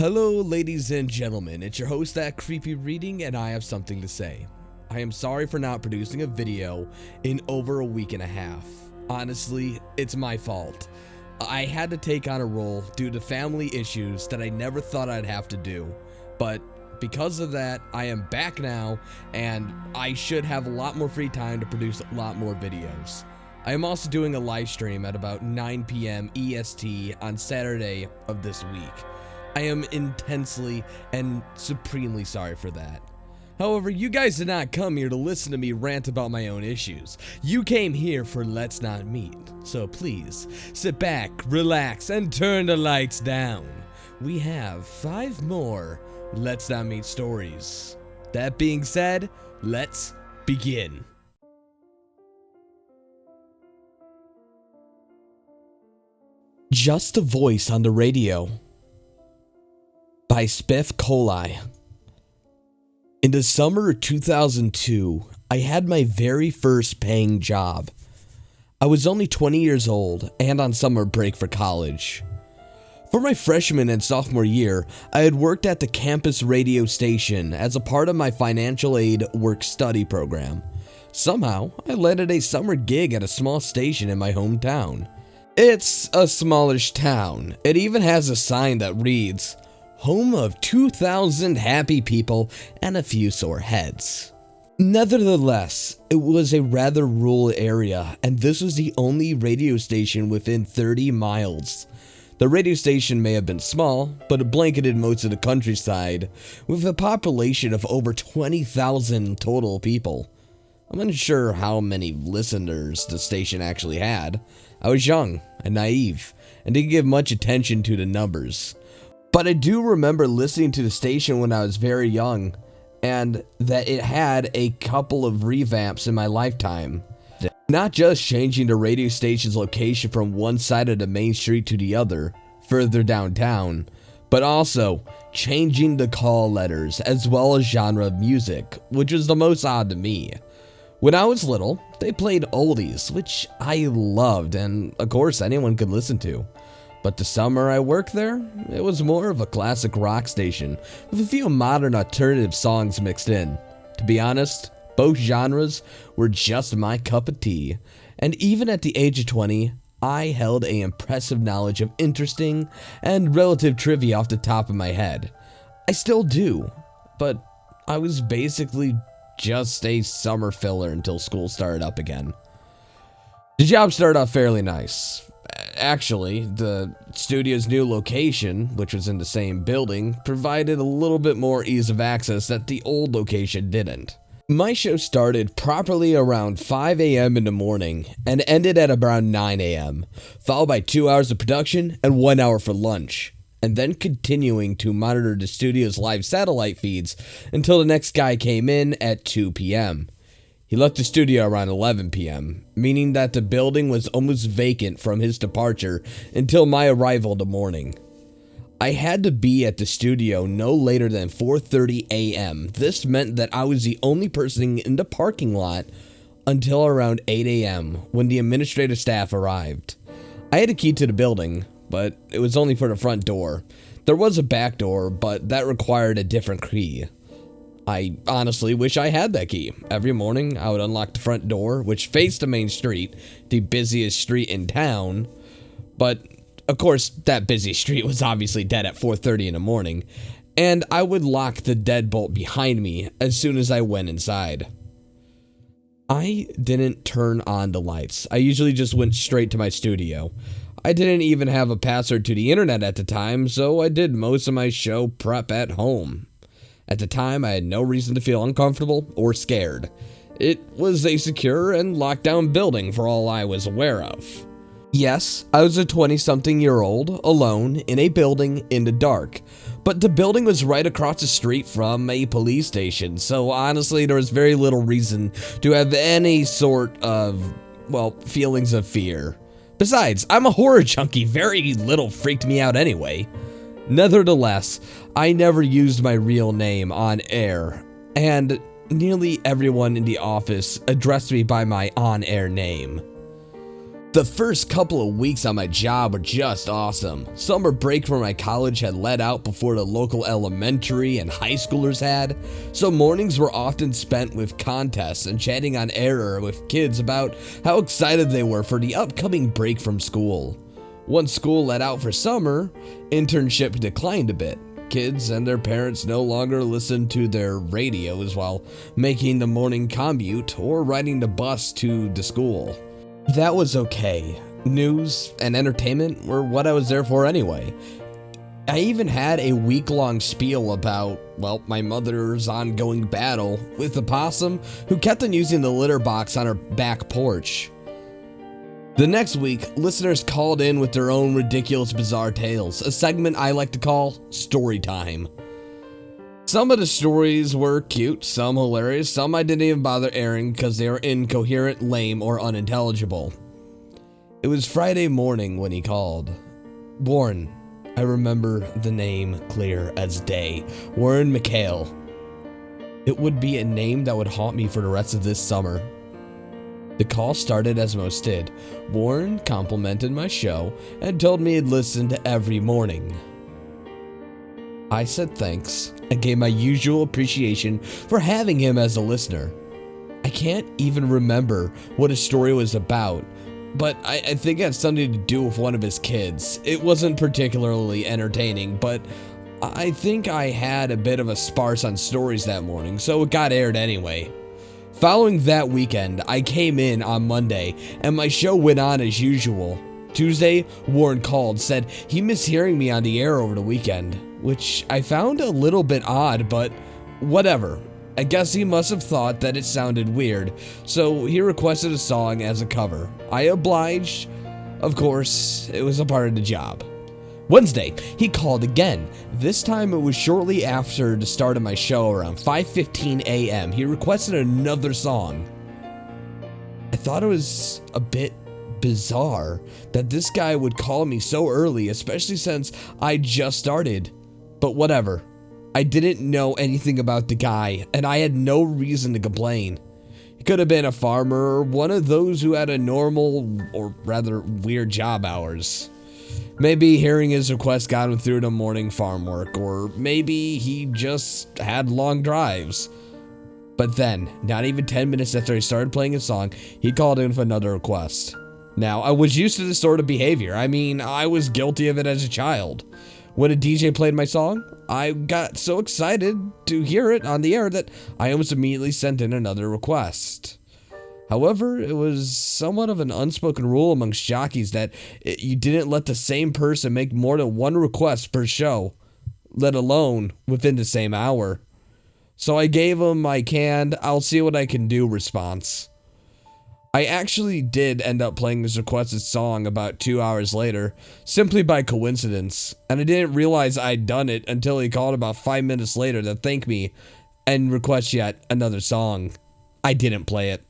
Hello ladies and gentlemen, it's your host That Creepy Reading, and I have something to say. I am sorry for not producing a video in over a week and a half. Honestly, it's my fault. I had to take on a role due to family issues that I never thought I'd have to do, but because of that, I am back now, and I should have a lot more free time to produce a lot more videos. I am also doing a live stream at about 9 p.m. EST on Saturday of this week. I am intensely and supremely sorry for that. However, you guys did not come here to listen to me rant about my own issues. You came here for Let's Not Meet. So please, sit back, relax, and turn the lights down. We have 5 more Let's Not Meet stories. That being said, let's begin. Just a Voice on the Radio by Spiff Coli. In the summer of 2002, I had my very first paying job. I was only 20 years old and on summer break for college. For my freshman and sophomore year, I had worked at the campus radio station as a part of my financial aid work-study program. Somehow, I landed a summer gig at a small station in my hometown. It's a smallish town. It even has a sign that reads, "Home of 2,000 happy people and a few sore heads." Nevertheless, it was a rather rural area, and this was the only radio station within 30 miles. The radio station may have been small, but it blanketed most of the countryside, with a population of over 20,000 total people. I'm unsure how many listeners the station actually had. I was young and naive, and didn't give much attention to the numbers. But I do remember listening to the station when I was very young, and that it had a couple of revamps in my lifetime. Not just changing the radio station's location from one side of the main street to the other, further downtown, but also changing the call letters as well as genre of music, which was the most odd to me. When I was little, they played oldies, which I loved and of course anyone could listen to. But the summer I worked there, it was more of a classic rock station with a few modern alternative songs mixed in. To be honest, both genres were just my cup of tea, and even at the age of 20, I held an impressive knowledge of interesting and relative trivia off the top of my head. I still do, but I was basically just a summer filler until school started up again. The job started off fairly nice. Actually, the studio's new location, which was in the same building, provided a little bit more ease of access that the old location didn't. My show started properly around 5 a.m. in the morning and ended at around 9 a.m., followed by 2 hours of production and 1 hour for lunch, and then continuing to monitor the studio's live satellite feeds until the next guy came in at 2 p.m. He left the studio around 11 p.m., meaning that the building was almost vacant from his departure until my arrival in the morning. I had to be at the studio no later than 4:30 a.m. This meant that I was the only person in the parking lot until around 8 a.m. when the administrative staff arrived. I had a key to the building, but it was only for the front door. There was a back door, but that required a different key. I honestly wish I had that key. Every morning, I would unlock the front door, which faced the main street, the busiest street in town. But, of course, that busy street was obviously dead at 4:30 in the morning, and I would lock the deadbolt behind me as soon as I went inside. I didn't turn on the lights. I usually just went straight to my studio. I didn't even have a password to the internet at the time, so I did most of my show prep at home. At the time, I had no reason to feel uncomfortable or scared. It was a secure and locked down building for all I was aware of. Yes, I was a 20-something-year-old, alone, in a building in the dark. But the building was right across the street from a police station, so honestly, there was very little reason to have any sort of, feelings of fear. Besides, I'm a horror junkie, very little freaked me out anyway. Nevertheless, I never used my real name on air, and nearly everyone in the office addressed me by my on-air name. The first couple of weeks on my job were just awesome. Summer break for my college had let out before the local elementary and high schoolers had, so mornings were often spent with contests and chatting on air with kids about how excited they were for the upcoming break from school. Once school let out for summer, internship declined a bit. Kids and their parents no longer listened to their radios while making the morning commute or riding the bus to the school. That was okay. News and entertainment were what I was there for anyway. I even had a week-long spiel about, well, my mother's ongoing battle with the possum who kept on using the litter box on her back porch. The next week, listeners called in with their own ridiculous, bizarre tales, a segment I like to call Story Time. Some of the stories were cute, some hilarious, some I didn't even bother airing because they were incoherent, lame, or unintelligible. It was Friday morning when he called. Warren. I remember the name clear as day. Warren McHale. It would be a name that would haunt me for the rest of this summer. The call started as most did. Warren complimented my show and told me he'd listen to every morning. I said thanks and gave my usual appreciation for having him as a listener. I can't even remember what his story was about, but I think it had something to do with one of his kids. It wasn't particularly entertaining, but I think I had a bit of a sparse on stories that morning, so it got aired anyway. Following that weekend, I came in on Monday, and my show went on as usual. Tuesday, Warren called, said he missed hearing me on the air over the weekend, which I found a little bit odd, but whatever. I guess he must have thought that it sounded weird, so he requested a song as a cover. I obliged. Of course, it was a part of the job. Wednesday, he called again. This time it was shortly after the start of my show around 5:15 a.m. He requested another song. I thought it was a bit bizarre that this guy would call me so early, especially since I just started. But whatever. I didn't know anything about the guy, and I had no reason to complain. He could have been a farmer or one of those who had a normal, or rather weird job hours. Maybe hearing his request got him through the morning farm work, or maybe he just had long drives. But then, not even 10 minutes after I started playing his song, he called in for another request. Now, I was used to this sort of behavior. I mean, I was guilty of it as a child. When a DJ played my song, I got so excited to hear it on the air that I almost immediately sent in another request. However, it was somewhat of an unspoken rule amongst jockeys that you didn't let the same person make more than one request per show, let alone within the same hour. So I gave him my canned, I'll see what I can do response. I actually did end up playing his requested song about 2 hours later, simply by coincidence, and I didn't realize I'd done it until he called about 5 minutes later to thank me and request yet another song. I didn't play it.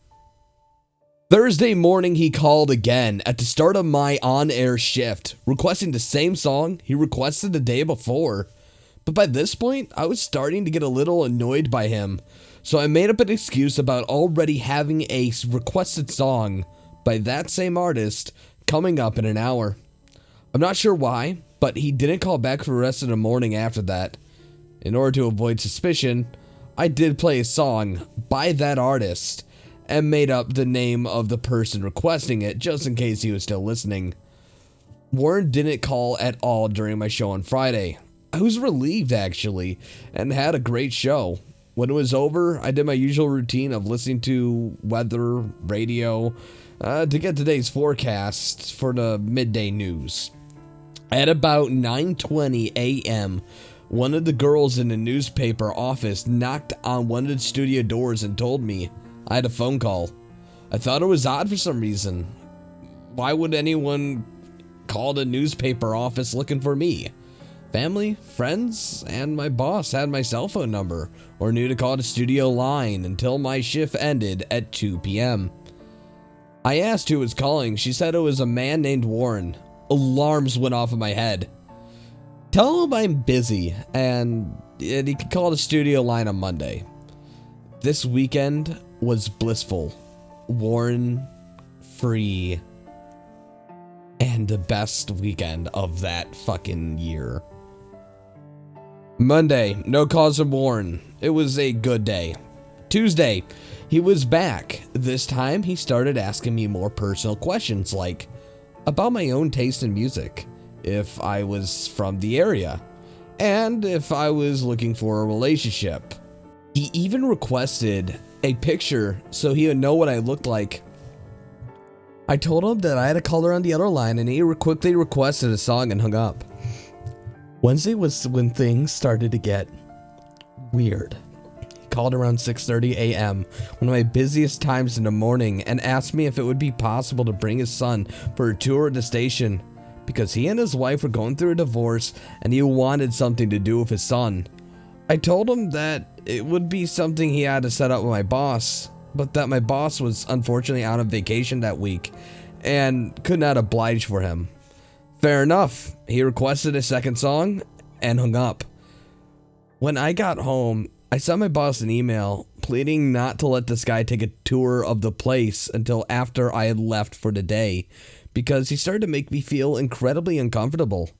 Thursday morning he called again at the start of my on-air shift, requesting the same song he requested the day before. But by this point, I was starting to get a little annoyed by him, so I made up an excuse about already having a requested song by that same artist coming up in an hour. I'm not sure why, but he didn't call back for the rest of the morning after that. In order to avoid suspicion, I did play a song by that artist and made up the name of the person requesting it just in case he was still listening. Warren didn't call at all during my show on Friday. I was relieved actually, and had a great show. When it was over, I did my usual routine of listening to weather, radio, to get today's forecast for the midday news. At about 9:20 a.m., one of the girls in the newspaper office knocked on one of the studio doors and told me I had a phone call. I thought it was odd for some reason. Why would anyone call the newspaper office looking for me? Family, friends, and my boss had my cell phone number, or knew to call the studio line until my shift ended at 2 p.m. I asked who was calling. She said it was a man named Warren. Alarms went off in my head. Tell him I'm busy, and he could call the studio line on Monday. This weekend was blissful. Warren free. and the best weekend of that fucking year. Monday, no cause to warn. It was a good day. Tuesday, he was back. This time, he started asking me more personal questions, like about my own taste in music, if I was from the area, and if I was looking for a relationship. He even requested a picture so he would know what I looked like. I told him that I had a caller on the other line, and he quickly requested a song and hung up. Wednesday was when things started to get weird. He called around 6:30 a.m., one of my busiest times in the morning, and asked me if it would be possible to bring his son for a tour at the station, because he and his wife were going through a divorce and he wanted something to do with his son. I told him that it would be something he had to set up with my boss, but that my boss was unfortunately out on vacation that week and could not oblige for him. Fair enough. He requested a second song and hung up. When I got home, I sent my boss an email pleading not to let this guy take a tour of the place until after I had left for the day, because he started to make me feel incredibly uncomfortable.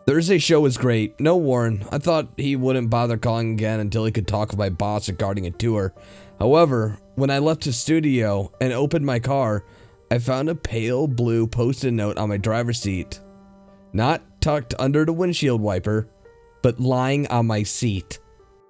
Thursday's show was great. No Warren. I thought he wouldn't bother calling again until he could talk with my boss regarding a tour. However, when I left his studio and opened my car, I found a pale blue post-it note on my driver's seat. Not tucked under the windshield wiper, but lying on my seat.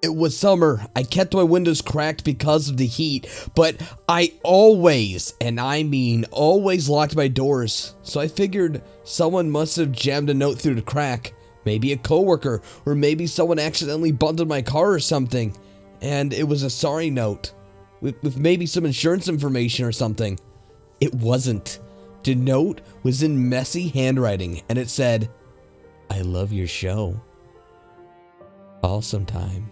It was summer. I kept my windows cracked because of the heat, but I always, and I mean always, locked my doors. So I figured someone must have jammed a note through the crack. Maybe a coworker, or maybe someone accidentally bumped my car or something. And it was a sorry note, with maybe some insurance information or something. It wasn't. The note was in messy handwriting, and it said, "I love your show. Call sometime.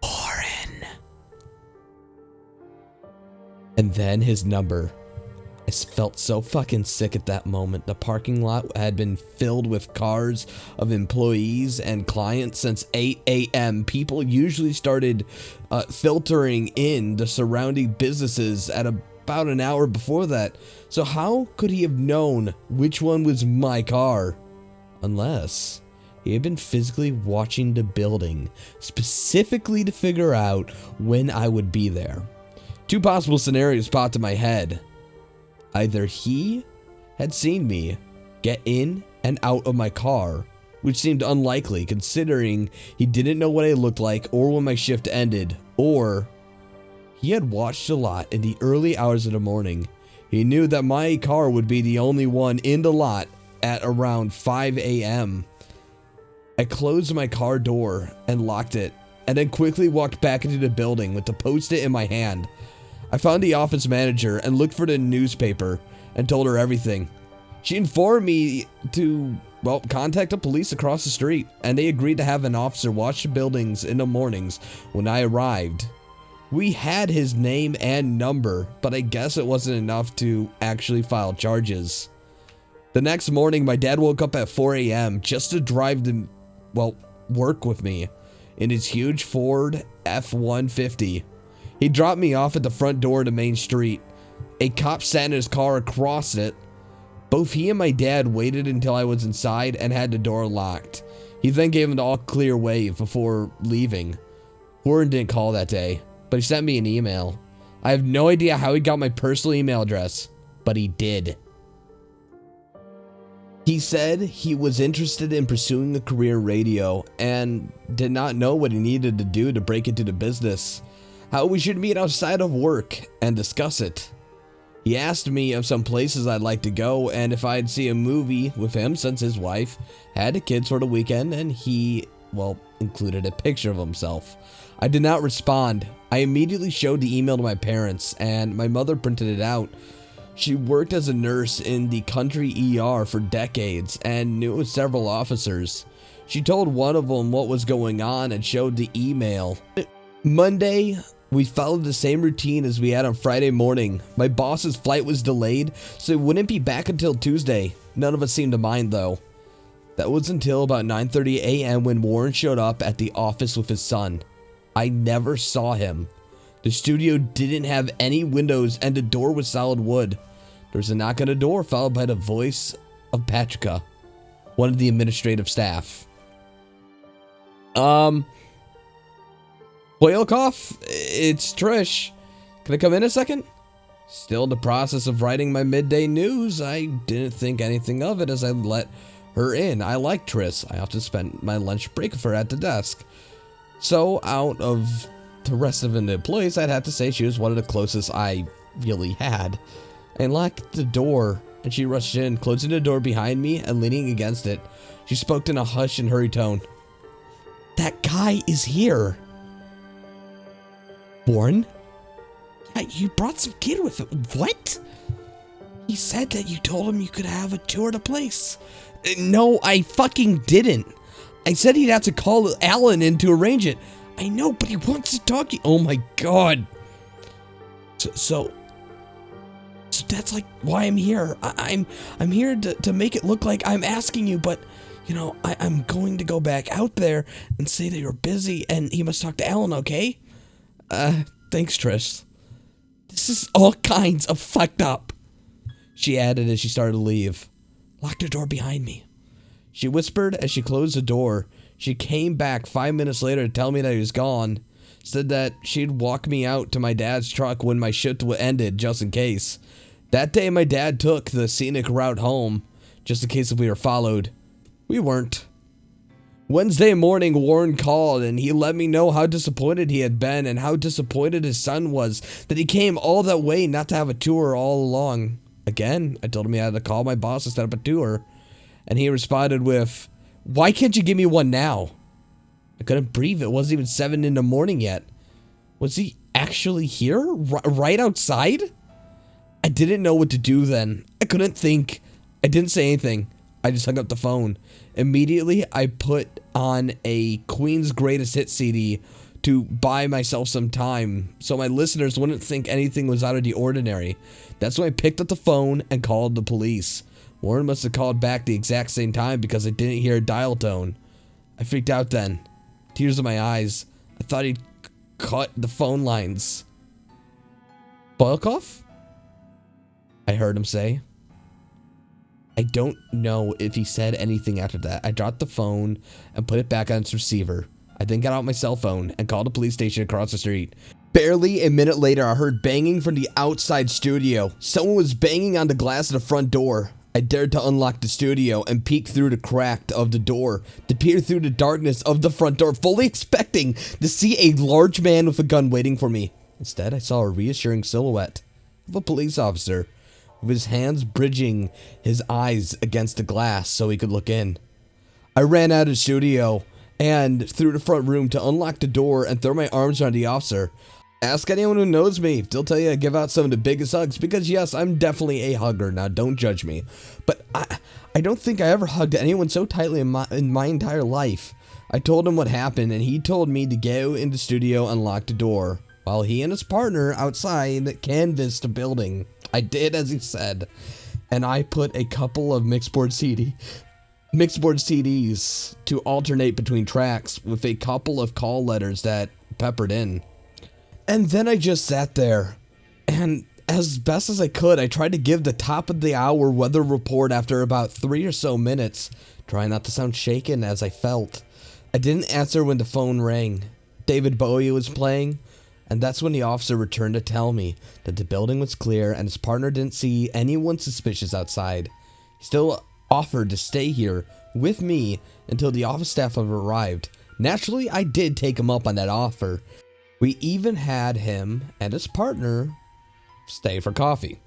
Warren." And then his number. I felt so fucking sick at that moment. The parking lot had been filled with cars of employees and clients since 8 a.m. People usually started filtering in the surrounding businesses at about an hour before that. So how could he have known which one was my car? Unless he had been physically watching the building, specifically to figure out when I would be there. Two possible scenarios popped in my head. Either he had seen me get in and out of my car, which seemed unlikely considering he didn't know what I looked like or when my shift ended, or he had watched a lot in the early hours of the morning. He knew that my car would be the only one in the lot at around 5 a.m. I closed my car door and locked it, and then quickly walked back into the building with the post-it in my hand. I found the office manager and looked for the newspaper and told her everything. She informed me to, contact the police across the street, and they agreed to have an officer watch the buildings in the mornings when I arrived. We had his name and number, but I guess it wasn't enough to actually file charges. The next morning, my dad woke up at 4 a.m. just to drive to, work with me in his huge Ford F-150. He dropped me off at the front door of the main street. A cop sat in his car across it. Both he and my dad waited until I was inside and had the door locked. He then gave him the all-clear wave before leaving. Warren didn't call that day, but he sent me an email. I have no idea how he got my personal email address, but he did. He said he was interested in pursuing a career in radio and did not know what he needed to do to break into the business. How we should meet outside of work and discuss it. He asked me of some places I'd like to go and if I'd see a movie with him since his wife had a kid for the weekend, and he, included a picture of himself. I did not respond. I immediately showed the email to my parents, and my mother printed it out. She worked as a nurse in the country ER for decades and knew several officers. She told one of them what was going on and showed the email. Monday, we followed the same routine as we had on Friday morning. My boss's flight was delayed, so he wouldn't be back until Tuesday. None of us seemed to mind, though. That was until about 9:30 a.m. when Warren showed up at the office with his son. I never saw him. The studio didn't have any windows and the door was solid wood. There was a knock on the door, followed by the voice of Patrika, one of the administrative staff. Boylkoff, it's Trish. Can I come in a second? Still in the process of writing my midday news. I didn't think anything of it as I let her in. I like Trish. I often spent my lunch break with her at the desk. So out of the rest of the employees, I'd have to say she was one of the closest I really had. I unlocked the door and she rushed in, closing the door behind me and leaning against it. She spoke in a hushed and hurried tone. That guy is here. Warren? Yeah, you brought some kid with him. What? He said that you told him you could have a tour of the place. No, I fucking didn't. I said he'd have to call Alan in to arrange it. I know, but he wants to talk to you. Oh my god. So that's like why I'm here. I'm here to make it look like I'm asking you, but you know, I'm going to go back out there and say that you're busy and he must talk to Alan, okay? Thanks, Trish. This is all kinds of fucked up, she added as she started to leave. Lock the door behind me, she whispered as she closed the door. She came back 5 minutes later to tell me that he was gone. Said that she'd walk me out to my dad's truck when my shift ended, just in case. That day, my dad took the scenic route home, just in case if we were followed. We weren't. Wednesday morning, Warren called and he let me know how disappointed he had been and how disappointed his son was that he came all that way not to have a tour all along. Again, I told him he had to call my boss to set up a tour, and he responded with, "Why can't you give me one now?" I couldn't breathe. It wasn't even 7 in the morning yet. Was he actually here? Right outside? I didn't know what to do then. I couldn't think. I didn't say anything. I just hung up the phone. Immediately, I put on a Queen's Greatest Hits CD to buy myself some time so my listeners wouldn't think anything was out of the ordinary. That's when I picked up the phone and called the police. Warren must have called back the exact same time because I didn't hear a dial tone. I freaked out then. Tears in my eyes. I thought he'd cut the phone lines. Boylkoff? I heard him say. I don't know if he said anything after that. I dropped the phone and put it back on its receiver. I then got out my cell phone and called a police station across the street. Barely a minute later, I heard banging from the outside studio. Someone was banging on the glass of the front door. I dared to unlock the studio and peek through the crack of the door, to peer through the darkness of the front door, fully expecting to see a large man with a gun waiting for me. Instead, I saw a reassuring silhouette of a police officer, with his hands bridging his eyes against the glass so he could look in. I ran out of the studio and through the front room to unlock the door and throw my arms around the officer. Ask anyone who knows me. They'll tell you I give out some of the biggest hugs because, yes, I'm definitely a hugger. Now, don't judge me. But I don't think I ever hugged anyone so tightly in my entire life. I told him what happened, and he told me to go in the studio and lock the door, while he and his partner outside canvassed the building. I did as he said, and I put a couple of mixboard CDs to alternate between tracks with a couple of call letters that peppered in. And then I just sat there, and as best as I could, I tried to give the top of the hour weather report after about 3 or so minutes, trying not to sound shaken as I felt. I didn't answer when the phone rang. David Bowie was playing, and that's when the officer returned to tell me that the building was clear and his partner didn't see anyone suspicious outside. He still offered to stay here with me until the office staff arrived. Naturally, I did take him up on that offer. We even had him and his partner stay for coffee.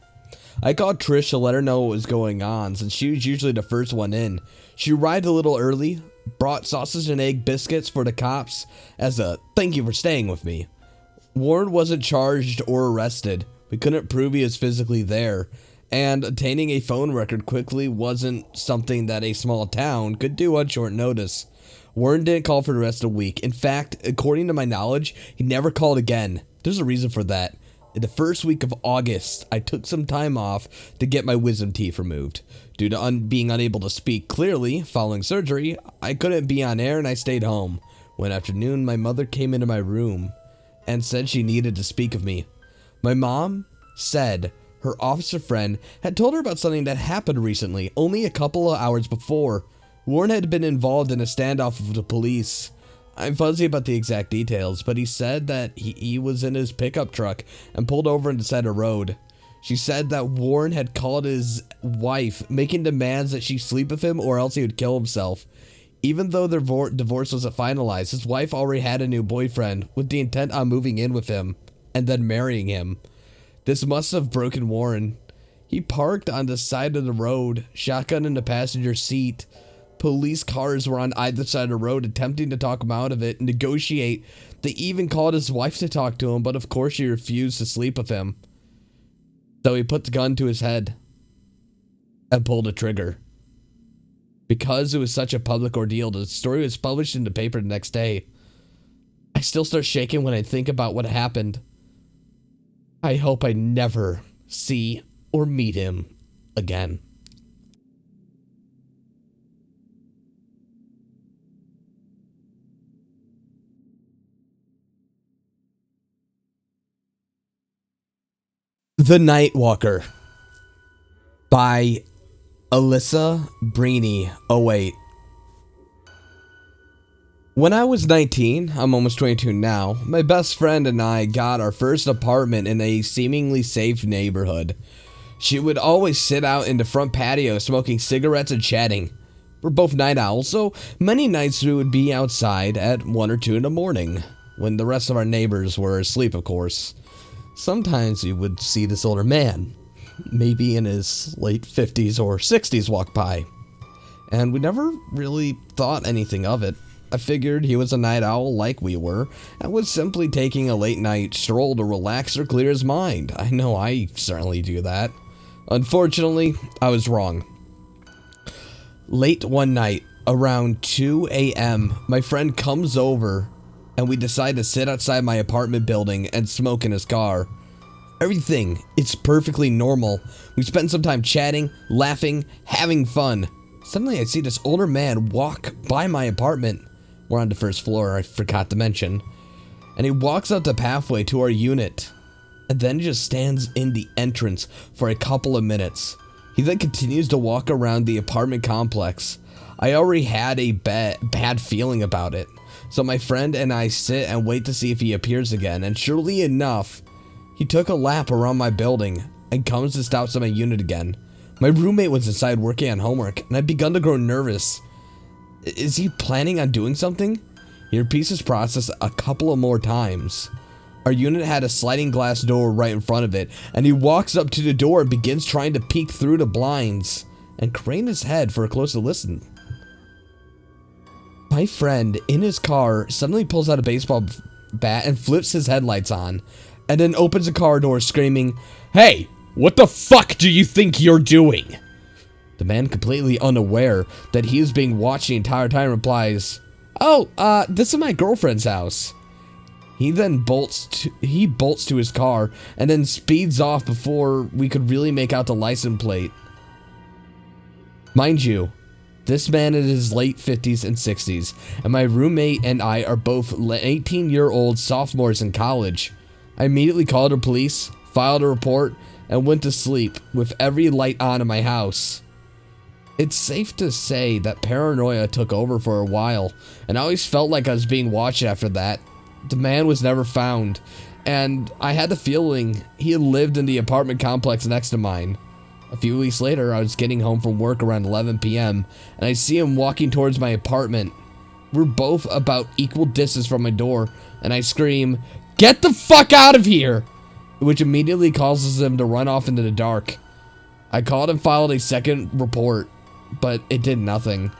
I called Trish to let her know what was going on, since she was usually the first one in. She arrived a little early, brought sausage and egg biscuits for the cops as a thank you for staying with me. Warren wasn't charged or arrested. We couldn't prove he was physically there, and obtaining a phone record quickly wasn't something that a small town could do on short notice. Warren didn't call for the rest of the week. In fact, according to my knowledge, he never called again. There's a reason for that. In the first week of August, I took some time off to get my wisdom teeth removed. Due to being unable to speak clearly following surgery, I couldn't be on air and I stayed home. One afternoon, my mother came into my room and said she needed to speak of me. My mom said Her officer friend had told her about something that happened recently, only a couple of hours before. Warren had been involved in a standoff with the police. I'm fuzzy about the exact details, but he said that he was in his pickup truck and pulled over on the side of the road. She said that Warren had called his wife, making demands that she sleep with him or else he would kill himself. Even though their divorce wasn't finalized, his wife already had a new boyfriend with the intent on moving in with him and then marrying him. This must have broken Warren. He parked on the side of the road, shotgun in the passenger seat. Police cars were on either side of the road attempting to talk him out of it and negotiate. They even called his wife to talk to him, but of course she refused to sleep with him. So he put the gun to his head and pulled the trigger. Because it was such a public ordeal, the story was published in the paper the next day. I still start shaking when I think about what happened. I hope I never see or meet him again. The Night Walker by Alyssa Breeny. Oh wait. When I was 19, I'm almost 22 now, my best friend and I got our first apartment in a seemingly safe neighborhood. She would always sit out in the front patio smoking cigarettes and chatting. We're both night owls, so many nights we would be outside at 1 or 2 in the morning, when the rest of our neighbors were asleep, of course. Sometimes you would see this older man, maybe in his late 50s or 60s, walk by, and we never really thought anything of it. I figured he was a night owl like we were, and was simply taking a late night stroll to relax or clear his mind. I know I certainly do that. Unfortunately, I was wrong. Late one night, around 2 a.m., my friend comes over, and we decide to sit outside my apartment building and smoke in his car. Everything is perfectly normal. We spend some time chatting, laughing, having fun. Suddenly I see this older man walk by my apartment. We're on the first floor, I forgot to mention. And he walks up the pathway to our unit, and then just stands in the entrance for a couple of minutes. He then continues to walk around the apartment complex. I already had a bad feeling about it, so my friend and I sit and wait to see if he appears again, and surely enough, he took a lap around my building and comes to stop at my unit again. My roommate was inside working on homework, and I'd begun to grow nervous. Is he planning on doing something? He repeats this process a couple of more times. Our unit had a sliding glass door right in front of it, and he walks up to the door and begins trying to peek through the blinds and crane his head for a closer listen. My friend, in his car, suddenly pulls out a baseball bat and flips his headlights on, and then opens the car door screaming, "Hey, what the fuck do you think you're doing?" The man, completely unaware that he is being watched the entire time, replies, "Oh, this is my girlfriend's house." He then bolts to his car and then speeds off before we could really make out the license plate. Mind you, this man is in his late 50s and 60s, and my roommate and I are both 18-year-old sophomores in college. I immediately called the police, filed a report, and went to sleep with every light on in my house. It's safe to say that paranoia took over for a while, and I always felt like I was being watched after that. The man was never found, and I had the feeling he had lived in the apartment complex next to mine. A few weeks later, I was getting home from work around 11 p.m., and I see him walking towards my apartment. We're both about equal distance from my door, and I scream, "Get the fuck out of here!" which immediately causes him to run off into the dark. I called and filed a second report, but it did nothing.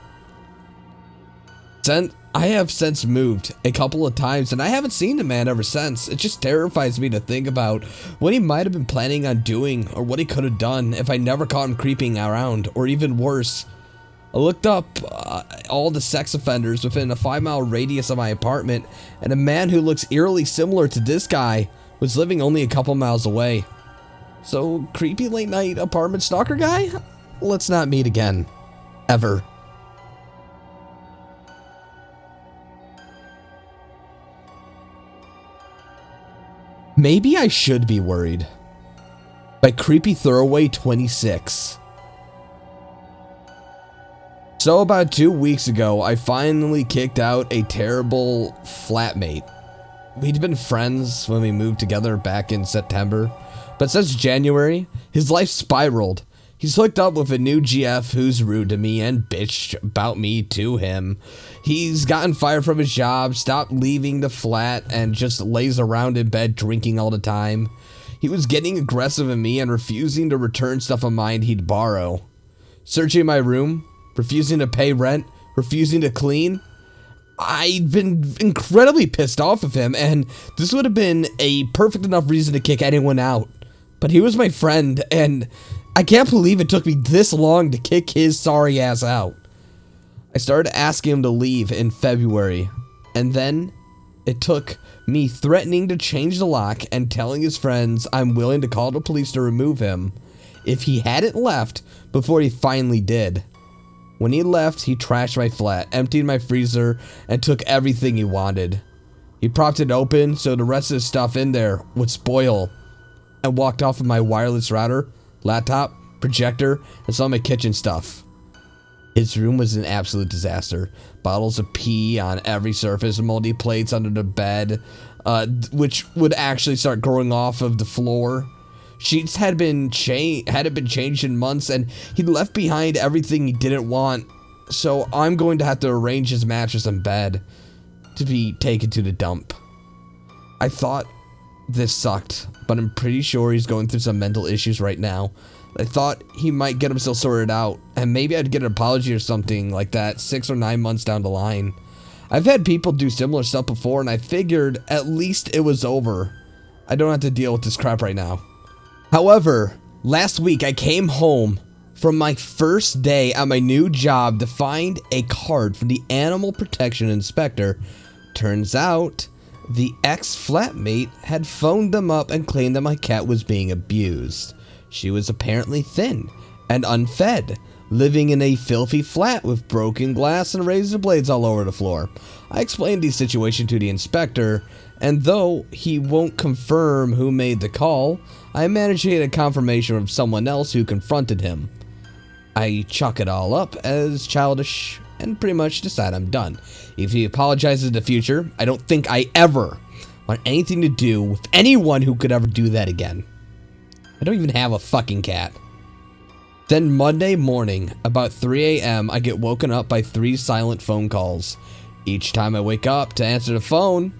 I have since moved a couple of times, and I haven't seen the man ever since. It just terrifies me to think about what he might have been planning on doing, or what he could have done if I never caught him creeping around, or even worse. I looked up all the sex offenders within a 5-mile radius of my apartment, and a man who looks eerily similar to this guy was living only a couple miles away. So, creepy late night apartment stalker guy? Let's not meet again. Ever. Maybe I should be worried. by Creepy Throwaway 26. So about 2 weeks ago, I finally kicked out a terrible flatmate. We'd been friends when we moved together back in September, but since January, his life spiraled. He's hooked up with a new GF who's rude to me and bitched about me to him. He's gotten fired from his job, stopped leaving the flat, and just lays around in bed drinking all the time. He was getting aggressive at me and refusing to return stuff of mine he'd borrow. Searching my room, refusing to pay rent, refusing to clean. I'd been incredibly pissed off of him, and this would have been a perfect enough reason to kick anyone out. But he was my friend, and I can't believe it took me this long to kick his sorry ass out. I started asking him to leave in February, and then it took me threatening to change the lock and telling his friends I'm willing to call the police to remove him if he hadn't left before he finally did. When he left, he trashed my flat, emptied my freezer, and took everything he wanted. He propped it open so the rest of the stuff in there would spoil, and walked off with my wireless router, laptop, projector, and some of my kitchen stuff. His room was an absolute disaster. Bottles of pee on every surface, moldy plates under the bed, which would actually start growing off of the floor. Sheets hadn't been changed in months, and he'd left behind everything he didn't want. So I'm going to have to arrange his mattress and bed to be taken to the dump. I thought this sucked, but I'm pretty sure he's going through some mental issues right now. I thought he might get himself sorted out, and maybe I'd get an apology or something like that 6 or 9 months down the line. I've had people do similar stuff before, and I figured at least it was over. I don't have to deal with this crap right now. However, last week I came home from my first day at my new job to find a card from the Animal Protection Inspector. Turns out, the ex-flatmate had phoned them up and claimed that my cat was being abused. She was apparently thin and unfed, living in a filthy flat with broken glass and razor blades all over the floor. I explained the situation to the inspector, and though he won't confirm who made the call, I managed to get a confirmation from someone else who confronted him. I chalk it all up as childish and pretty much decide I'm done. If he apologizes in the future, I don't think I ever want anything to do with anyone who could ever do that again. I don't even have a fucking cat. Then Monday morning, about 3 a.m., I get woken up by 3 silent phone calls. Each time I wake up to answer the phone,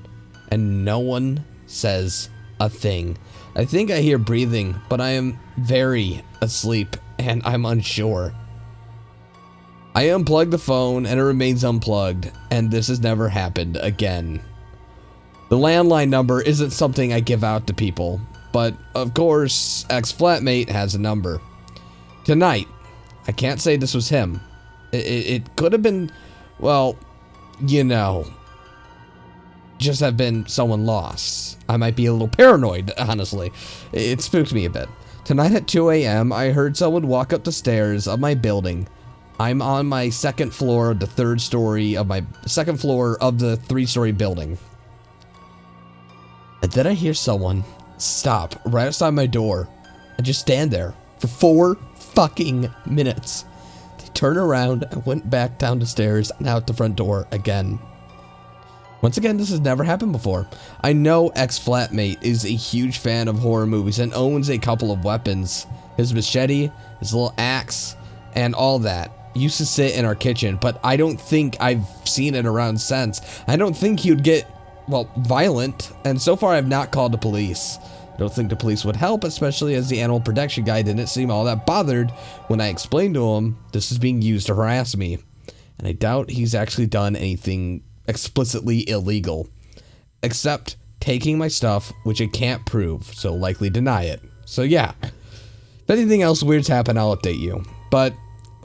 and no one says a thing. I think I hear breathing, but I am very asleep, and I'm unsure. I unplug the phone, and it remains unplugged, and this has never happened again. The landline number isn't something I give out to people, but of course, ex-flatmate has a number. Tonight, I can't say this was him. It could have been, well, you know, just have been someone lost. I might be a little paranoid, honestly. It spooked me a bit. Tonight at 2 a.m., I heard someone walk up the stairs of my building. I'm on my second floor of the 3-story building. And then I hear someone stop right outside my door and just stand there for 4 fucking minutes. They turned around and went back down the stairs and out the front door again. Once again, this has never happened before. I know ex-flatmate is a huge fan of horror movies and owns a couple of weapons. His machete, his little axe, and all that used to sit in our kitchen, but I don't think I've seen it around since. I don't think he would get, well, violent, and so far I've not called the police. I don't think the police would help, especially as the animal protection guy didn't seem all that bothered when I explained to him this is being used to harass me. And I doubt he's actually done anything explicitly illegal, except taking my stuff, which I can't prove, so likely deny it. So yeah, if anything else weird's happened, I'll update you. But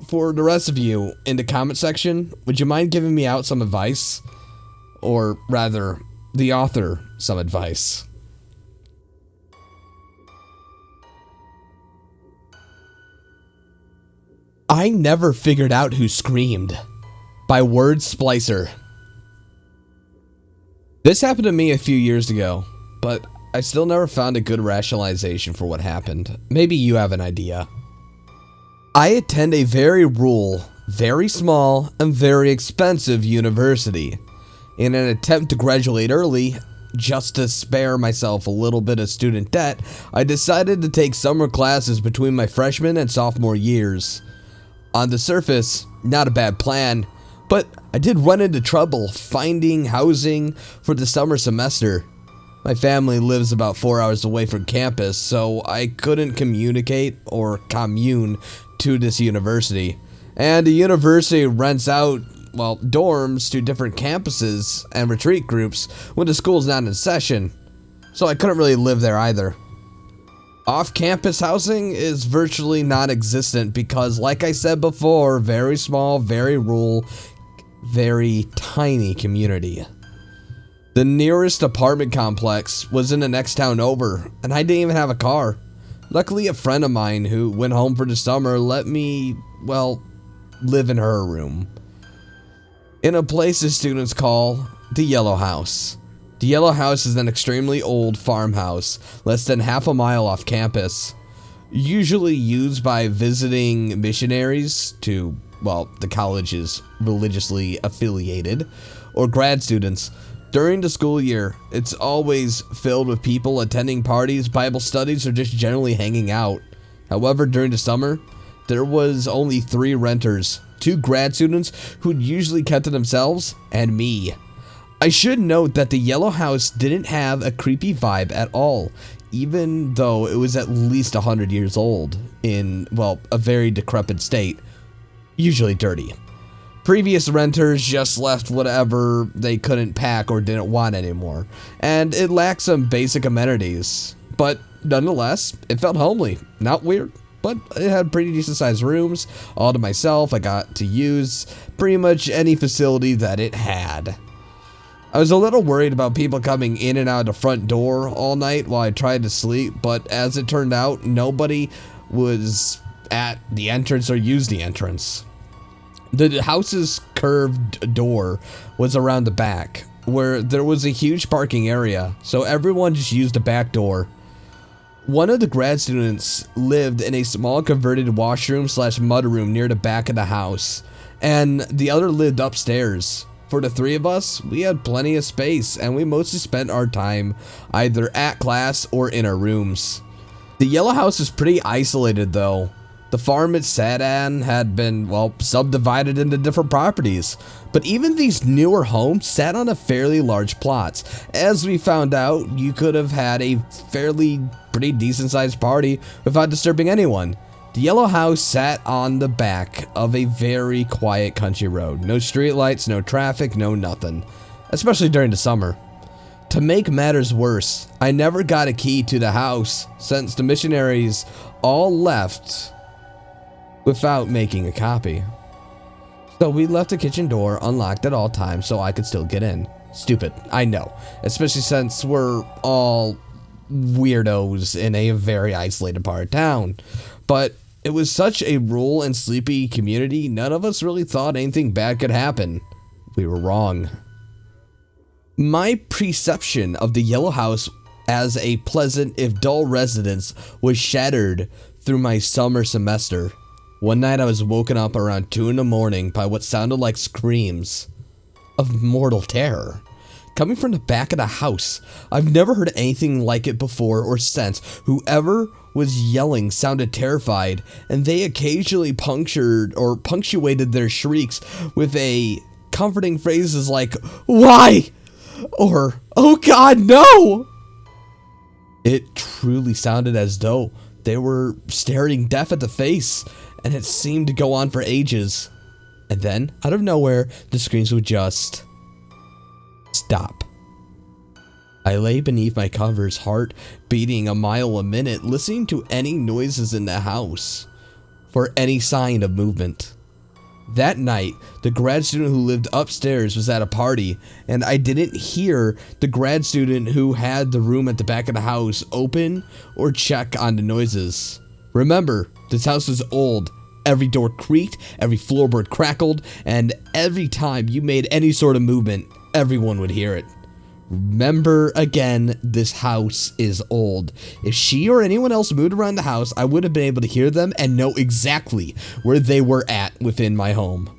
for the rest of you in the comment section, would you mind giving me out some advice? Or rather, the author some advice. I Never Figured Out Who Screamed by Word Splicer. This happened to me a few years ago, but I still never found a good rationalization for what happened. Maybe you have an idea. I attend a very rural, very small, and very expensive university. In an attempt to graduate early, just to spare myself a little bit of student debt, I decided to take summer classes between my freshman and sophomore years. On the surface, not a bad plan, but I did run into trouble finding housing for the summer semester. My family lives about 4 hours away from campus, so I couldn't communicate or commune to this university. And the university rents out, well, dorms to different campuses and retreat groups when the school's not in session, so I couldn't really live there either. Off-campus housing is virtually non-existent because, like I said before, very small, very rural, very tiny community. The nearest apartment complex was in the next town over, and I didn't even have a car. Luckily, a friend of mine who went home for the summer let me, well, live in her room. In a place the students call the Yellow House. The Yellow House is an extremely old farmhouse, less than half a mile off campus. Usually used by visiting missionaries to, well, the college is religiously affiliated, or grad students. During the school year, it's always filled with people attending parties, Bible studies, or just generally hanging out. However, during the summer, there was only 3 renters, 2 grad students who'd usually kept to themselves, and me. I should note that the Yellow House didn't have a creepy vibe at all, even though it was at least 100 years old, in, well, a very decrepit state, usually dirty. Previous renters just left whatever they couldn't pack or didn't want anymore, and it lacked some basic amenities. But nonetheless, it felt homely. Not weird, but it had pretty decent sized rooms, all to myself. I got to use pretty much any facility that it had. I was a little worried about people coming in and out of the front door all night while I tried to sleep, but as it turned out, nobody was at the entrance or used the entrance. The house's curved door was around the back, where there was a huge parking area, so everyone just used the back door. One of the grad students lived in a small converted washroom / mudroom near the back of the house, and the other lived upstairs. For the 3 of us, we had plenty of space, and we mostly spent our time either at class or in our rooms. The Yellow House is pretty isolated though. The farm it sat on had been, well, subdivided into different properties, but even these newer homes sat on a fairly large plots. As we found out, you could have had a pretty decent sized party without disturbing anyone. The Yellow House sat on the back of a very quiet country road. No streetlights, no traffic, no nothing, especially during the summer. To make matters worse, I never got a key to the house since the missionaries all left without making a copy. So we left the kitchen door unlocked at all times so I could still get in. Stupid, I know, especially since we're all weirdos in a very isolated part of town. But it was such a rural and sleepy community, none of us really thought anything bad could happen. We were wrong. My perception of the Yellow House as a pleasant, if dull residence was shattered through my summer semester. One night I was woken up around 2 in the morning by what sounded like screams of mortal terror coming from the back of the house. I've never heard anything like it before or since. Whoever was yelling sounded terrified, and they occasionally punctuated their shrieks with a comforting phrases like, "Why?" or "Oh God, no!" It truly sounded as though they were staring death at the face, and it seemed to go on for ages. And then, out of nowhere, the screams would just stop. I lay beneath my covers, heart beating a mile a minute, listening to any noises in the house for any sign of movement. That night, the grad student who lived upstairs was at a party, and I didn't hear the grad student who had the room at the back of the house open or check on the noises. Remember, this house is old. Every door creaked, every floorboard crackled, and every time you made any sort of movement, everyone would hear it. Remember, again, this house is old. If she or anyone else moved around the house, I would have been able to hear them and know exactly where they were at within my home.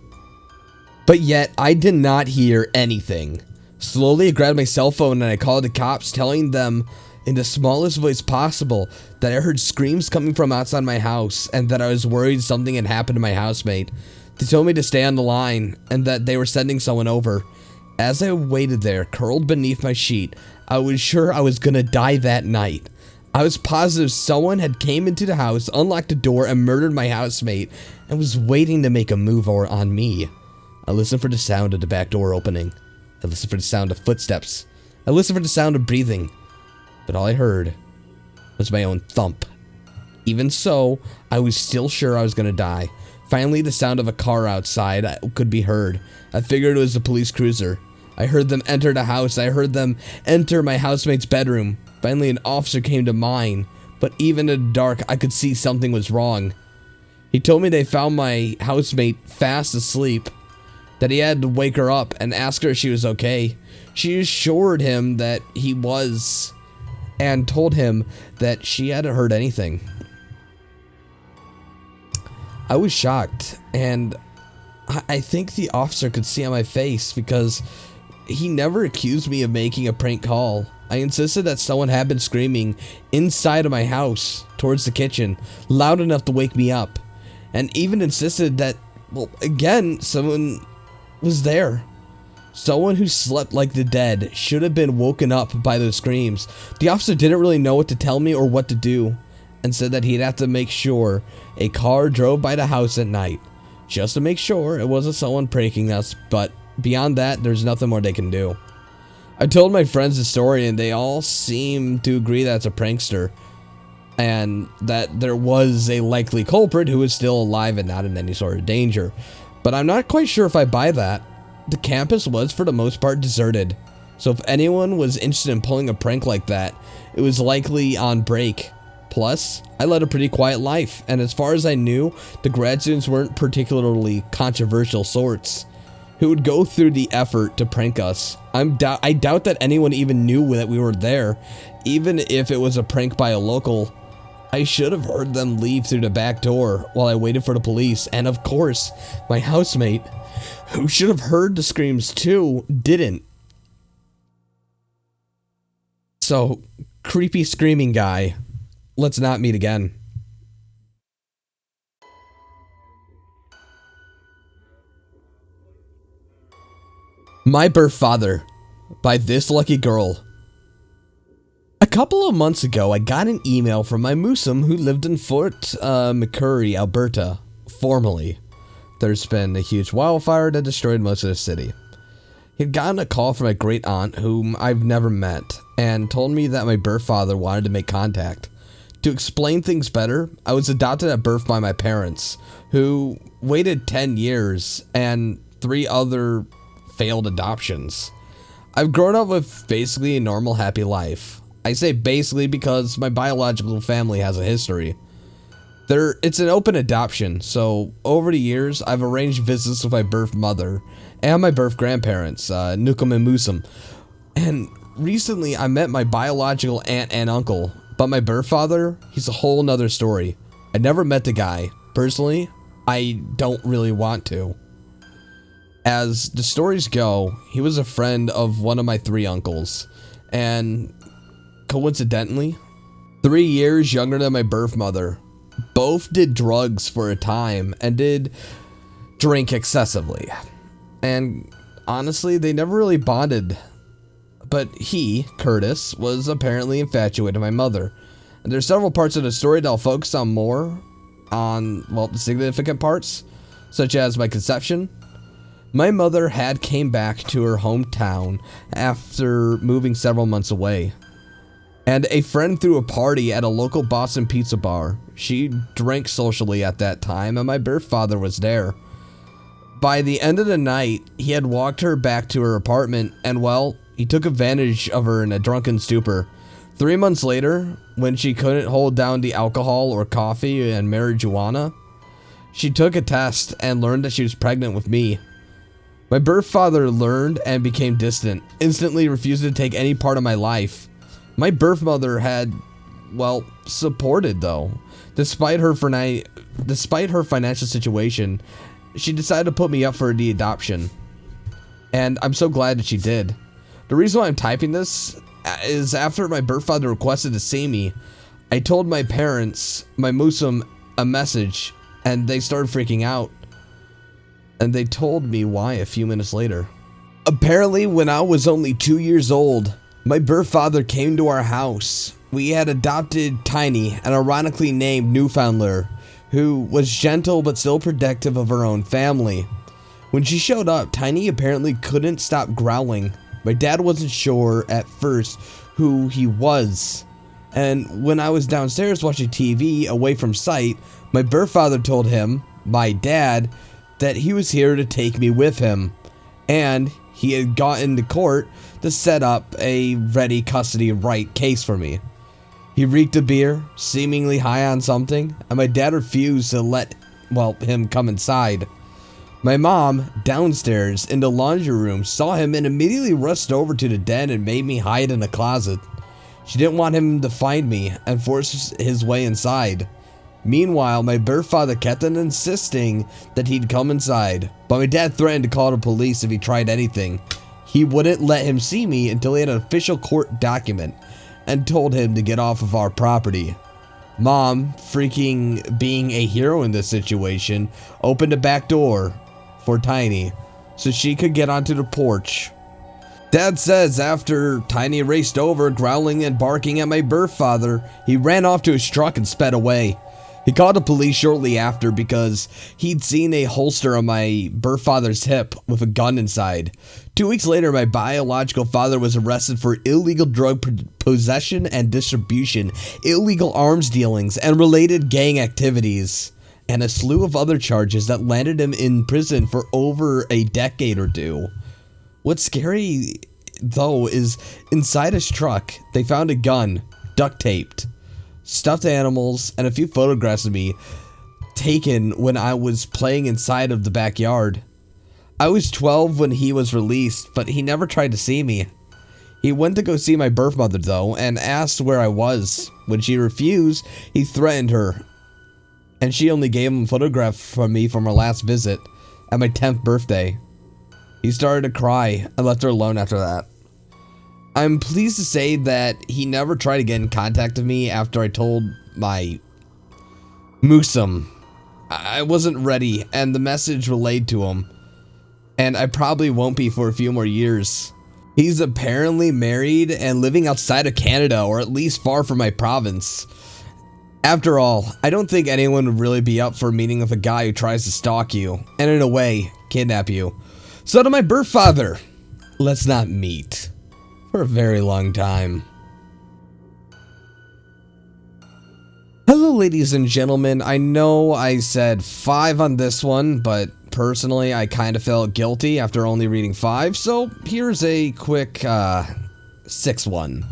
But yet, I did not hear anything. Slowly, I grabbed my cell phone and I called the cops, telling them in the smallest voice possible that I heard screams coming from outside my house and that I was worried something had happened to my housemate. They told me to stay on the line and that they were sending someone over. As I waited there, curled beneath my sheet, I was sure I was gonna die that night. I was positive someone had came into the house, unlocked the door, and murdered my housemate, and was waiting to make a move on me. I listened for the sound of the back door opening. I listened for the sound of footsteps. I listened for the sound of breathing. But all I heard was my own thump. Even so, I was still sure I was gonna die. Finally, the sound of a car outside could be heard. I figured it was a police cruiser. I heard them enter the house. I heard them enter my housemate's bedroom. Finally, an officer came to mine, but even in the dark, I could see something was wrong. He told me they found my housemate fast asleep, that he had to wake her up and ask her if she was okay. She assured him that he was, and told him that she hadn't heard anything. I was shocked, and I think the officer could see on my face because he never accused me of making a prank call. I insisted that someone had been screaming inside of my house towards the kitchen, loud enough to wake me up, and even insisted that, well, again, someone was there. Someone who slept like the dead should have been woken up by those screams. The officer didn't really know what to tell me or what to do, and said that he'd have to make sure a car drove by the house at night, just to make sure it wasn't someone pranking us, but beyond that, there's nothing more they can do. I told my friends the story, and they all seem to agree that it's a prankster, and that there was a likely culprit who is still alive and not in any sort of danger. But I'm not quite sure if I buy that. The campus was, for the most part, deserted, so if anyone was interested in pulling a prank like that, it was likely on break. Plus, I led a pretty quiet life, and as far as I knew, the grad students weren't particularly controversial sorts who would go through the effort to prank us. I doubt that anyone even knew that we were there, even if it was a prank by a local. I should have heard them leave through the back door while I waited for the police, and of course, my housemate, who should have heard the screams too, didn't. So, creepy screaming guy, let's not meet again. My Birth Father, by This Lucky Girl. A couple of months ago, I got an email from my Moosum who lived in Fort McCurry, Alberta, formerly. There's been a huge wildfire that destroyed most of the city. He had gotten a call from my great aunt, whom I've never met, and told me that my birth father wanted to make contact. To explain things better, I was adopted at birth by my parents, who waited 10 years and 3 other failed adoptions. I've grown up with basically a normal, happy life. I say basically because my biological family has a history. It's an open adoption, so over the years, I've arranged visits with my birth mother and my birth grandparents, Nukum and Moosum. And recently, I met my biological aunt and uncle, but my birth father, he's a whole nother story. I never met the guy. Personally, I don't really want to. As the stories go, he was a friend of one of my 3 uncles, and coincidentally, 3 years younger than my birth mother. Both did drugs for a time and did drink excessively. And honestly, they never really bonded. But he, Curtis, was apparently infatuated with my mother. And there's several parts of the story that I'll focus on more on, well, the significant parts, such as my conception. My mother had came back to her hometown after moving several months away. And a friend threw a party at a local Boston pizza bar. She drank socially at that time, and my birth father was there. By the end of the night, he had walked her back to her apartment, and well, he took advantage of her in a drunken stupor. 3 months later, when she couldn't hold down the alcohol or coffee and marijuana, she took a test and learned that she was pregnant with me. My birth father learned and became distant, instantly refusing to take any part of my life. My birth mother had, well, supported though. Despite her financial situation, she decided to put me up for the adoption. And I'm so glad that she did. The reason why I'm typing this is after my birth father requested to see me, I told my parents, my Musum, a message, and they started freaking out. And they told me why a few minutes later. Apparently, when I was only 2 years old, my birth father came to our house. We had adopted Tiny, an ironically named Newfoundlander, who was gentle but still protective of her own family. When she showed up, Tiny apparently couldn't stop growling. My dad wasn't sure at first who he was. And when I was downstairs watching TV away from sight, my birth father told him, my dad, that he was here to take me with him. And he had gotten to court to set up a ready custody right case for me. He reeked of beer, seemingly high on something, and my dad refused to let, him come inside. My mom, downstairs in the laundry room, saw him and immediately rushed over to the den and made me hide in a closet. She didn't want him to find me and force his way inside. Meanwhile, my birth father kept on insisting that he'd come inside, but my dad threatened to call the police if he tried anything. He wouldn't let him see me until he had an official court document and told him to get off of our property. Mom, freaking being a hero in this situation, opened a back door for Tiny so she could get onto the porch. Dad says after Tiny raced over, growling and barking at my birth father, he ran off to his truck and sped away. He called the police shortly after because he'd seen a holster on my birth father's hip with a gun inside. 2 weeks later, my biological father was arrested for illegal drug possession and distribution, illegal arms dealings, and related gang activities, and a slew of other charges that landed him in prison for over a decade or two. What's scary, though, is inside his truck, they found a gun, duct taped, stuffed animals, and a few photographs of me taken when I was playing inside of the backyard. I was 12 when he was released, but he never tried to see me. He went to go see my birth mother, though, and asked where I was. When she refused, he threatened her, and she only gave him a photograph from me from our last visit at my 10th birthday. He started to cry and left her alone after that. I'm pleased to say that he never tried to get in contact with me after I told my Musum I wasn't ready, and the message relayed to him, and I probably won't be for a few more years. He's apparently married and living outside of Canada, or at least far from my province. After all, I don't think anyone would really be up for meeting with a guy who tries to stalk you, and in a way, kidnap you. So to my birth father, let's not meet for a very long time. Hello ladies and gentlemen, I know I said 5 on this one, but personally I kind of felt guilty after only reading 5, so here's a quick 6 one.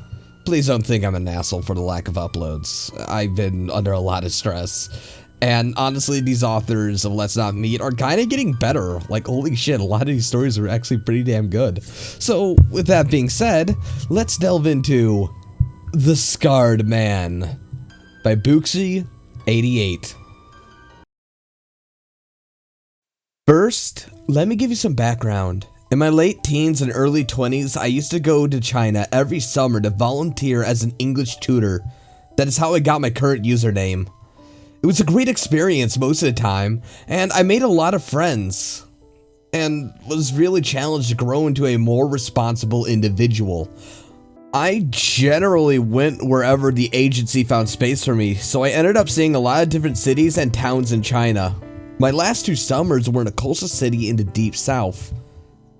Please don't think I'm an asshole for the lack of uploads. I've been under a lot of stress. And honestly, these authors of Let's Not Meet are kind of getting better. Like, holy shit, a lot of these stories are actually pretty damn good. So, with that being said, let's delve into The Scarred Man by Booksy88. First, let me give you some background. In my late teens and early 20s, I used to go to China every summer to volunteer as an English tutor. That is how I got my current username. It was a great experience most of the time, and I made a lot of friends, and was really challenged to grow into a more responsible individual. I generally went wherever the agency found space for me, so I ended up seeing a lot of different cities and towns in China. My last 2 summers were in a coastal city in the deep south.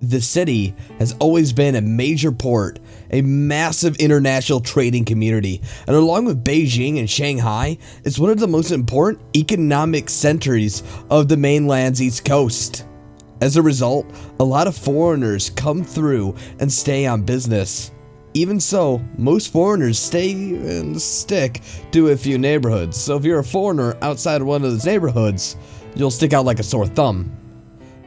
The city has always been a major port, a massive international trading community, and along with Beijing and Shanghai, it's one of the most important economic centers of the mainland's east coast. As a result, a lot of foreigners come through and stay on business. Even so, most foreigners stay and stick to a few neighborhoods, so if you're a foreigner outside of one of those neighborhoods, you'll stick out like a sore thumb.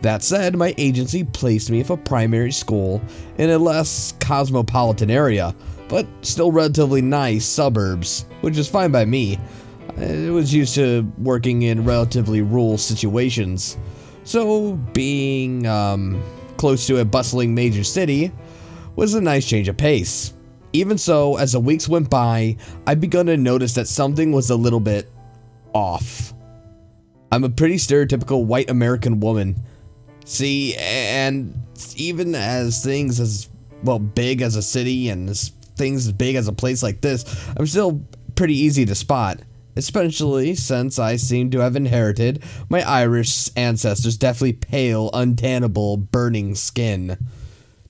That said, my agency placed me with a primary school in a less cosmopolitan area, but still relatively nice suburbs, which is fine by me. I was used to working in relatively rural situations, so being close to a bustling major city was a nice change of pace. Even so, as the weeks went by, I'd begun to notice that something was a little bit off. I'm a pretty stereotypical white American woman. See, and even as things as, well, big as a city and things as big as a place like this, I'm still pretty easy to spot, especially since I seem to have inherited my Irish ancestors' deathly pale, untannable, burning skin.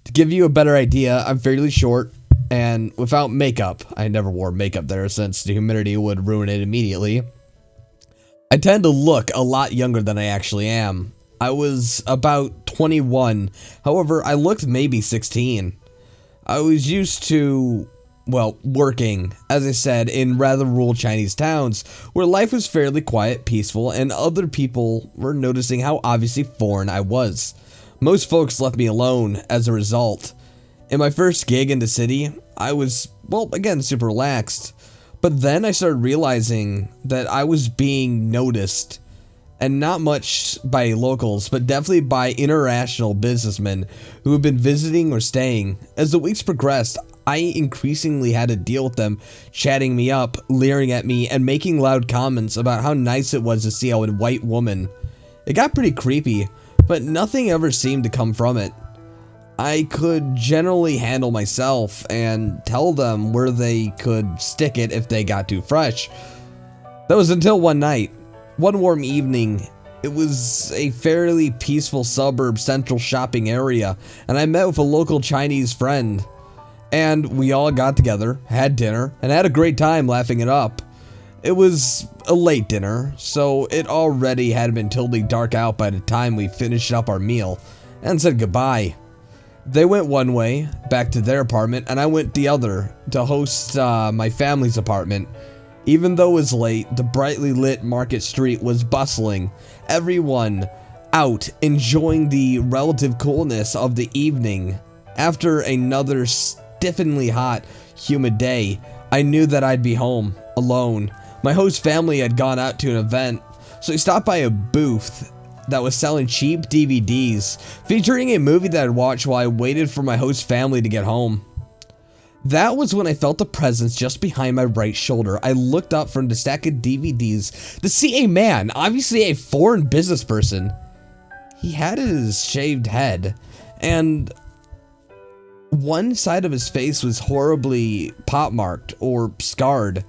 To give you a better idea, I'm fairly short, and without makeup, I never wore makeup there since the humidity would ruin it immediately. I tend to look a lot younger than I actually am. I was about 21, however, I looked maybe 16. I was used to, well, working, as I said, in rather rural Chinese towns, where life was fairly quiet, peaceful, and other people were noticing how obviously foreign I was. Most folks left me alone as a result. In my first gig in the city, I was, well, again, super relaxed. But then I started realizing that I was being noticed. And not much by locals, but definitely by international businessmen who have been visiting or staying. As the weeks progressed, I increasingly had to deal with them chatting me up, leering at me, and making loud comments about how nice it was to see a white woman. It got pretty creepy, but nothing ever seemed to come from it. I could generally handle myself and tell them where they could stick it if they got too fresh. That was until one night. One warm evening, it was a fairly peaceful suburb central shopping area, and I met with a local Chinese friend. And we all got together, had dinner, and had a great time laughing it up. It was a late dinner, so it already had been totally dark out by the time we finished up our meal, and said goodbye. They went one way, back to their apartment, and I went the other, to host my family's apartment. Even though it was late, the brightly lit market street was bustling, everyone out enjoying the relative coolness of the evening. After another stiffingly hot, humid day, I knew that I'd be home, alone. My host family had gone out to an event, so I stopped by a booth that was selling cheap DVDs, featuring a movie that I'd watched while I waited for my host family to get home. That was when I felt a presence just behind my right shoulder. I looked up from the stack of DVDs to see a man, obviously a foreign business person. He had his shaved head, and one side of his face was horribly pockmarked or scarred.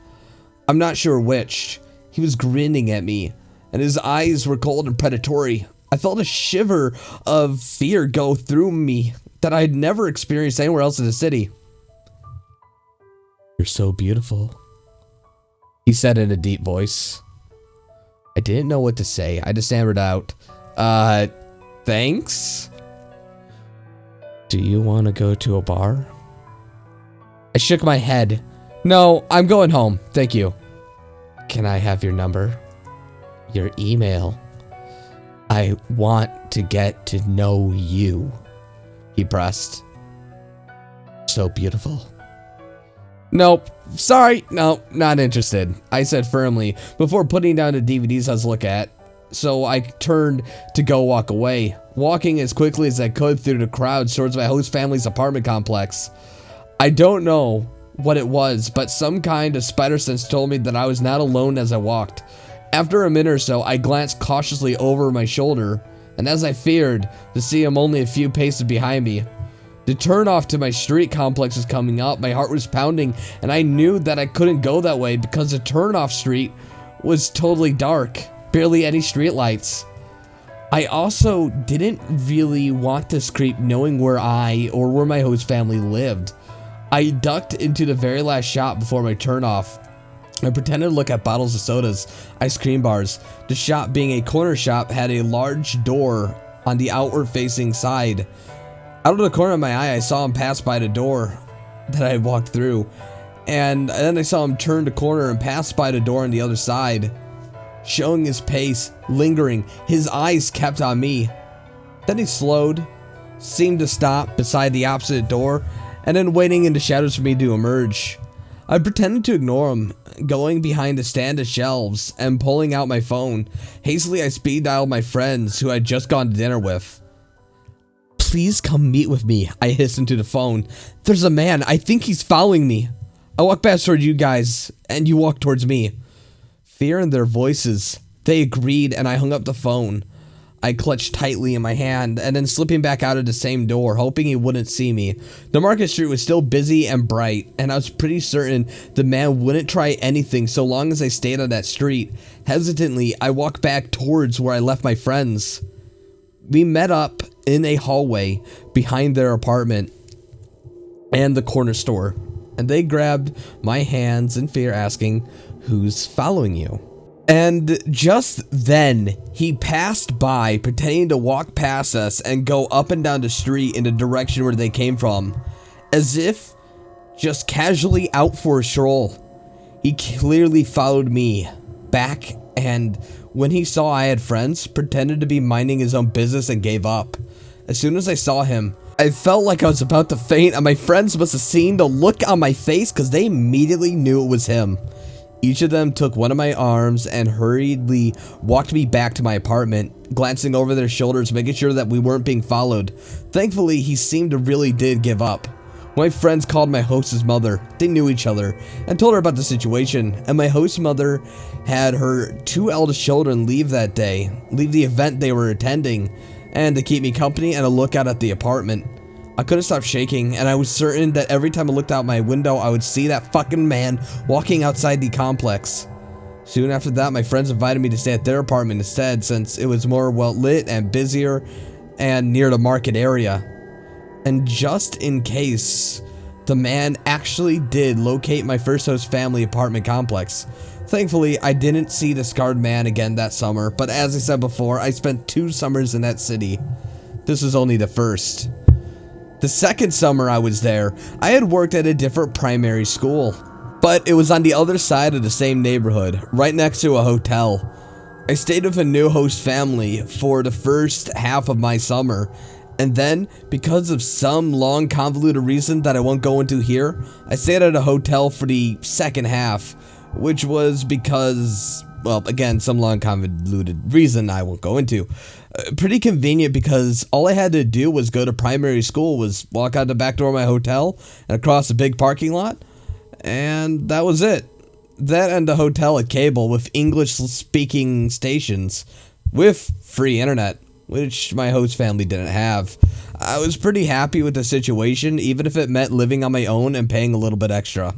I'm not sure which. He was grinning at me, and his eyes were cold and predatory. I felt a shiver of fear go through me that I had never experienced anywhere else in the city. "You're so beautiful," he said in a deep voice. I didn't know what to say. I just stammered out, thanks? "Do you want to go to a bar?" I shook my head. "No, I'm going home, thank you." "Can I have your number?" "Your email?" "I want to get to know you," he pressed. "So beautiful." "Nope, sorry, no, not interested," I said firmly before putting down the DVDs I was looking at. So I turned to go walk away, walking as quickly as I could through the crowd towards my host family's apartment complex. I don't know what it was, but some kind of spider sense told me that I was not alone as I walked. After a minute or so, I glanced cautiously over my shoulder, and as I feared, to see him only a few paces behind me. The turnoff to my street complex was coming up, my heart was pounding, and I knew that I couldn't go that way because the turnoff street was totally dark, barely any street lights. I also didn't really want this creep knowing where I or where my host family lived. I ducked into the very last shop before my turnoff. I pretended to look at bottles of sodas, ice cream bars. The shop, being a corner shop, had a large door on the outward facing side. Out of the corner of my eye, I saw him pass by the door that I had walked through, and then I saw him turn the corner and pass by the door on the other side, showing his pace, lingering, his eyes kept on me. Then he slowed, seemed to stop beside the opposite door, and then waiting in the shadows for me to emerge. I pretended to ignore him, going behind a stand of shelves and pulling out my phone. Hastily, I speed dialed my friends who I'd just gone to dinner with. "Please come meet with me," I hissed into the phone. "There's a man. I think he's following me." I walk past toward you guys, and you walk towards me. Fear in their voices. They agreed, and I hung up the phone. I clutched tightly in my hand, and then slipping back out of the same door, hoping he wouldn't see me. The Market Street was still busy and bright, and I was pretty certain the man wouldn't try anything so long as I stayed on that street. Hesitantly, I walked back towards where I left my friends. We met up in a hallway behind their apartment and the corner store, and they grabbed my hands in fear, asking, "Who's following you?" And just then, he passed by, pretending to walk past us and go up and down the street in the direction where they came from, as if just casually out for a stroll. He clearly followed me back, and when he saw I had friends, pretended to be minding his own business and gave up. As soon as I saw him, I felt like I was about to faint, and my friends must have seen the look on my face because they immediately knew it was him. Each of them took one of my arms and hurriedly walked me back to my apartment, glancing over their shoulders, making sure that we weren't being followed. Thankfully, he seemed to really did give up. My friends called my host's mother. They knew each other and told her about the situation, and my host's mother had her 2 eldest children leave that day, leave the event they were attending, and to keep me company and a lookout at the apartment. I couldn't stop shaking, and I was certain that every time I looked out my window, I would see that fucking man walking outside the complex. Soon after that, my friends invited me to stay at their apartment instead, since it was more well lit and busier and near the market area. And just in case, the man actually did locate my first host family apartment complex. Thankfully, I didn't see the scarred man again that summer, but as I said before, I spent 2 summers in that city. This was only the first. The second summer I was there, I had worked at a different primary school, but it was on the other side of the same neighborhood, right next to a hotel. I stayed with a new host family for the first half of my summer, and then, because of some long convoluted reason that I won't go into here, I stayed at a hotel for the second half, which was because, well, again, some long convoluted reason I won't go into. Pretty convenient because all I had to do was go to primary school, was walk out the back door of my hotel and across a big parking lot, and that was it. That and the hotel had cable with English-speaking stations with free internet, which my host family didn't have. I was pretty happy with the situation, even if it meant living on my own and paying a little bit extra.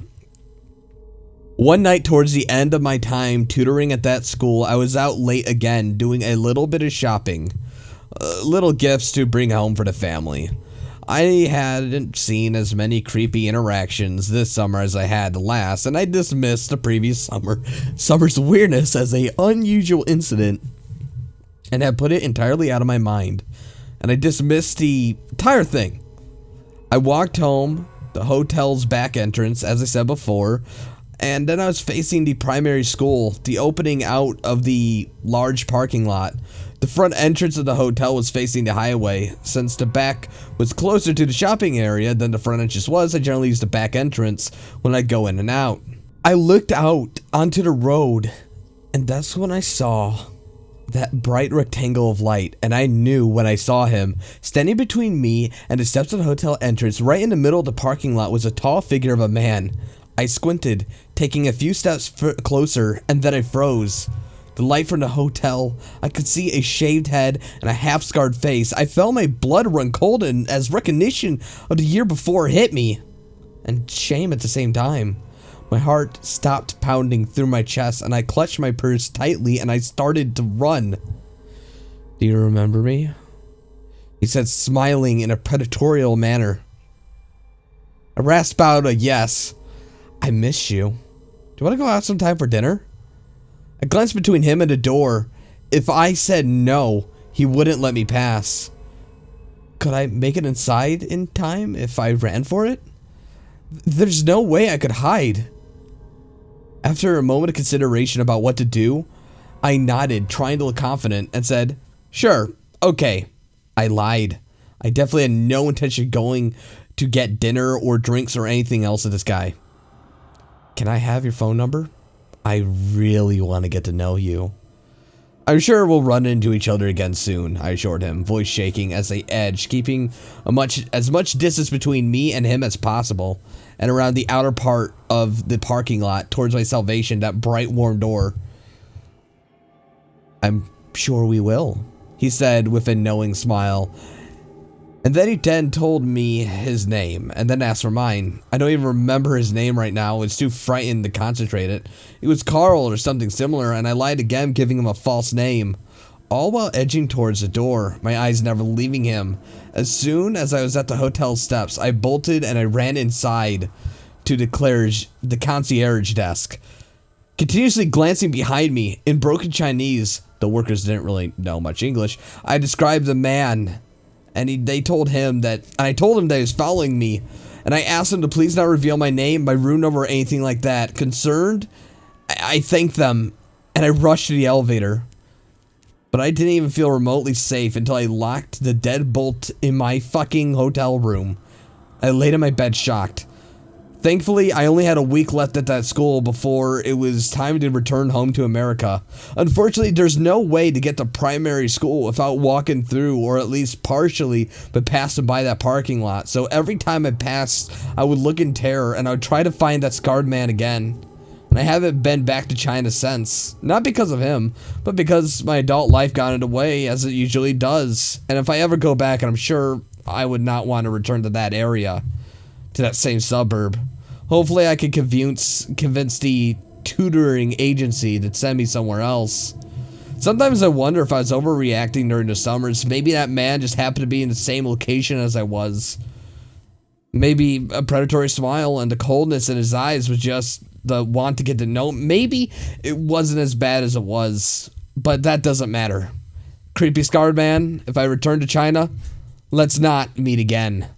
One night towards the end of my time tutoring at that school, I was out late again doing a little bit of shopping. Little gifts to bring home for the family. I hadn't seen as many creepy interactions this summer as I had last, and I dismissed the previous summer's weirdness as an unusual incident and had put it entirely out of my mind. And I dismissed the entire thing. I walked home, the hotel's back entrance, as I said before, and then I was facing the primary school, the opening out of the large parking lot. The front entrance of the hotel was facing the highway. Since the back was closer to the shopping area than the front entrance was, I generally used the back entrance when I go in and out. I looked out onto the road, and that's when I saw that bright rectangle of light, and I knew when I saw him. Standing between me and the steps of the hotel entrance, right in the middle of the parking lot, was a tall figure of a man. I squinted, taking a few steps closer, and then I froze. The light from the hotel, I could see a shaved head and a half-scarred face. I felt my blood run cold and as recognition of the year before hit me, and shame at the same time. My heart stopped pounding through my chest, and I clutched my purse tightly, and I started to run. "Do you remember me?" he said, smiling in a predatorial manner. I rasped out a yes. "I miss you. Do you want to go out sometime for dinner?" I glanced between him and the door. If I said no, he wouldn't let me pass. Could I make it inside in time if I ran for it? There's no way I could hide. After a moment of consideration about what to do, I nodded, trying to look confident, and said, "Sure, okay." I lied. I definitely had no intention of going to get dinner or drinks or anything else with this guy. Can I have your phone number? I really want to get to know you. I'm sure we'll run into each other again soon, I assured him, voice shaking as they edged, keeping as much distance between me and him as possible, and around the outer part of the parking lot towards my salvation, that bright, warm door. I'm sure we will, he said with a knowing smile. And then he told me his name, and then asked for mine. I don't even remember his name right now. I was too frightened to concentrate it. It was Carl or something similar, and I lied again, giving him a false name. All while edging towards the door, my eyes never leaving him. As soon as I was at the hotel steps, I bolted and I ran inside to the concierge desk. Continuously glancing behind me, in broken Chinese, the workers didn't really know much English, I described the man. And I told him that he was following me, and I asked him to please not reveal my name, my room number, or anything like that. Concerned, I thanked them, and I rushed to the elevator. But I didn't even feel remotely safe until I locked the deadbolt in my fucking hotel room. I laid in my bed shocked. Thankfully, I only had a week left at that school before it was time to return home to America. Unfortunately, there's no way to get to primary school without walking through, or at least partially, but passing by that parking lot. So every time I passed, I would look in terror, and I would try to find that scarred man again. And I haven't been back to China since. Not because of him, but because my adult life got in the way, as it usually does. And if I ever go back, and I'm sure I would not want to return to that area, to that same suburb. Hopefully I can convince the tutoring agency to send me somewhere else. Sometimes I wonder if I was overreacting during the summers. Maybe that man just happened to be in the same location as I was. Maybe a predatory smile and the coldness in his eyes was just the want to get to know. Maybe it wasn't as bad as it was, but that doesn't matter. Creepy scarred man, if I return to China, let's not meet again.